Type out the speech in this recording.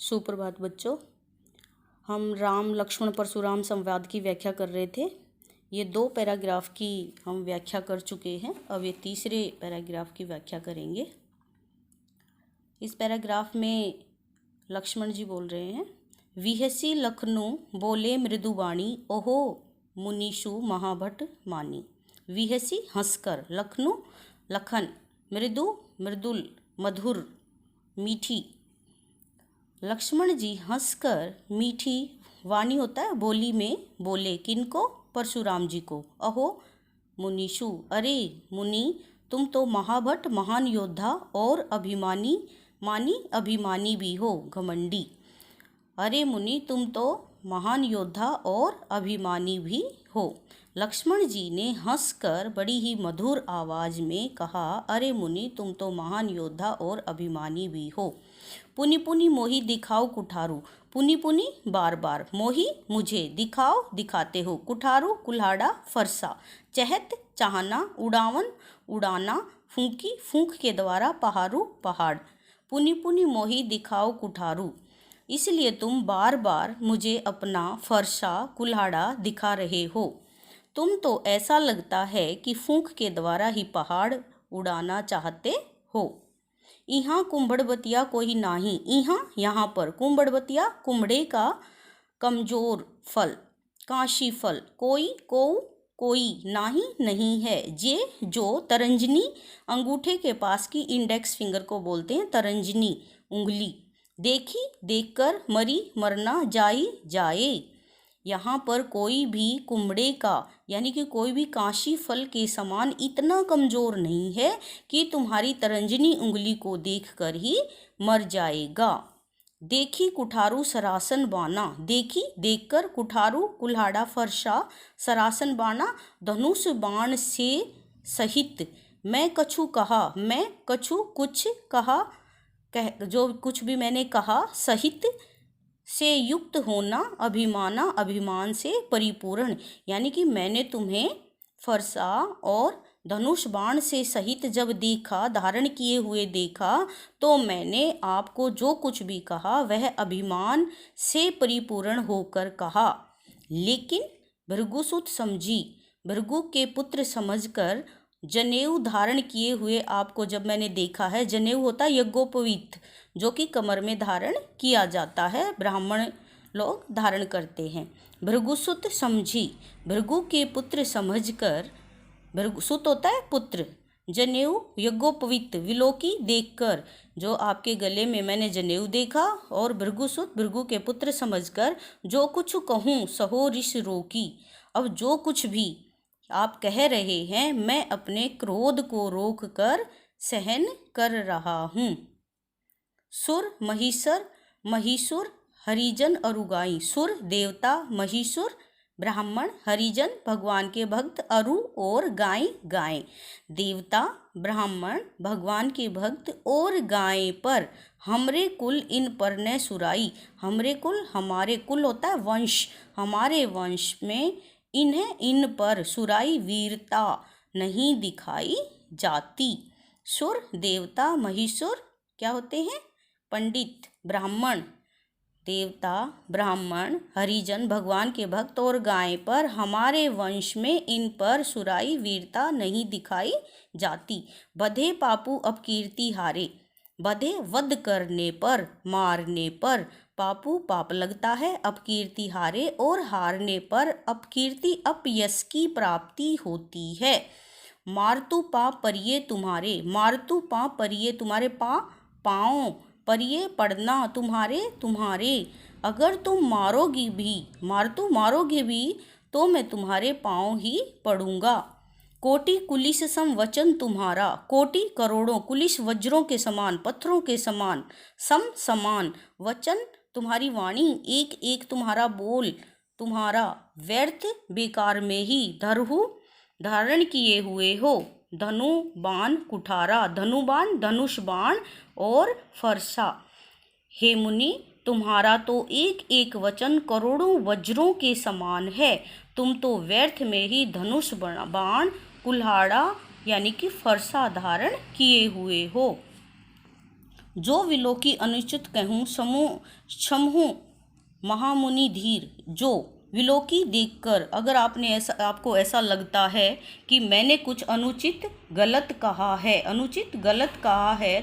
सुप्रभात बच्चों। हम राम लक्ष्मण परशुराम संवाद की व्याख्या कर रहे थे। ये 2 पैराग्राफ की हम व्याख्या कर चुके हैं। अब ये तीसरे पैराग्राफ की व्याख्या करेंगे। इस पैराग्राफ में लक्ष्मण जी बोल रहे हैं, विहसी लखनु बोले मृदुवाणी, ओहो मुनीषु महाभट मानी। विहसी हंसकर, लखनु लखन, मृदु मृदुल मधुर मीठी। लक्ष्मण जी हंसकर मीठी वाणी होता है बोली में बोले, किनको? परशुराम जी को। अहो मुनीषु, अरे मुनि, तुम तो महाभट महान योद्धा और अभिमानी भी हो, घमंडी। अरे मुनि, तुम तो महान योद्धा और अभिमानी भी हो। लक्ष्मण जी ने हंसकर बड़ी ही मधुर आवाज में कहा, अरे मुनि, तुम तो महान योद्धा और अभिमानी भी हो। पुनि पुनि मोही दिखाओ कुठारू, पुनि पुनि बार बार, मोही मुझे, दिखाओ दिखाते हो, कुठारू कुल्हाड़ा फरसा, चहत चाहना, उड़ावन उड़ाना, फूंकी फूंक के द्वारा, पहाड़ू पहाड़। पुनि पुनि मोही दिखाओ कुठारू, इसलिए तुम बार बार मुझे अपना फरसा कुल्हाड़ा दिखा रहे हो। तुम तो ऐसा लगता है कि फूंक के द्वारा ही पहाड़ उड़ाना चाहते हो। यहाँ कुंभड़बतिया कोई नाही, यहाँ पर कुंभड़बतिया कुम्हड़े का कमजोर फल, काशी फल, कोई नाही नहीं है। जे जो तरंजनी, अंगूठे के पास की इंडेक्स फिंगर को बोलते हैं तरंजनी उंगली। देखी देखकर, मरी मरना, जाई जाए। यहाँ पर कोई भी कुम्हड़े का यानी कि कोई भी काशी फल के समान इतना कमज़ोर नहीं है कि तुम्हारी तरंजनी उंगली को देखकर ही मर जाएगा। देखी कुठारू सरासन बाना, देखी देखकर, कुठारू कुल्हाड़ा फरसा, सरासन बाना धनुष बाण से सहित। मैं कछु कहा, मैं कछु कुछ कहा, जो कुछ भी मैंने कहा, सहित से युक्त होना, अभिमान से परिपूर्ण, यानी कि मैंने तुम्हें फरसा और धनुष बाण से सहित जब देखा, धारण किए हुए देखा, तो मैंने आपको जो कुछ भी कहा वह अभिमान से परिपूर्ण होकर कहा। लेकिन भृगुसुत समझी, भृगु के पुत्र समझकर, जनेऊ धारण किए हुए आपको जब मैंने देखा है, जनेऊ होता है यज्ञोपवीत, जो कि कमर में धारण किया जाता है, ब्राह्मण लोग धारण करते हैं। भृगुसुत समझी, भृगु के पुत्र समझकर, भृगुसुत होता है पुत्र, जनेऊ यज्ञोपवीत विलोकी देखकर, जो आपके गले में मैंने जनेऊ देखा, और भृगुसुत भृगु के पुत्र समझकर, जो कुछ कहूँ सहो ऋष रोकी। अब जो कुछ भी आप कह रहे हैं मैं अपने क्रोध को रोक कर सहन कर रहा हूँ। सुर महिषुर हरिजन अरुगाई, सुर देवता, महिषुर ब्राह्मण, हरिजन भगवान के भक्त, अरु और गाय देवता ब्राह्मण भगवान के भक्त और गाय पर, हमरे कुल इन पर न सुराई। हमरे कुल, हमारे कुल होता है वंश, हमारे वंश में इन्हें इन पर सुराई वीरता नहीं दिखाई जाती। सुर देवता महिषुर क्या होते हैं? पंडित, ब्राह्मण देवता ब्राह्मण, हरिजन भगवान के भक्त और गाय पर, हमारे वंश में इन पर सुराई वीरता नहीं दिखाई जाती। बधे पापू अपकीर्ति हारे, बधे वध करने पर, मारने पर पापू पाप लगता है, अपकीर्ति हारे और हारने पर अपकीर्ति अपयश की प्राप्ति होती है। मारतु पाप परिये तुम्हारे, मारतु पाप परिये तुम्हारे, पाँव परिये पड़ना तुम्हारे, अगर तुम मारोगे भी तो मैं तुम्हारे पाँव ही पड़ूंगा। कोटि कुलिस सम वचन तुम्हारा, कोटि करोड़ों, कुलिस वज्रों के समान, पत्थरों के समान, समान वचन तुम्हारी वाणी, एक एक तुम्हारा बोल, तुम्हारा व्यर्थ बेकार में ही धरहु धारण किए हुए हो। धनु बाण कुठारा, धनुबाण धनुष बाण और फरसा। हे मुनि, तुम्हारा तो एक एक वचन करोड़ों वज्रों के समान है। तुम तो व्यर्थ में ही धनुष बाण कुल्हाड़ा यानी कि फरसा धारण किए हुए हो। जो विलोकी अनुचित कहूँ समूह महामुनि धीर। जो विलोकी देखकर अगर आपको ऐसा लगता है कि मैंने कुछ अनुचित गलत कहा है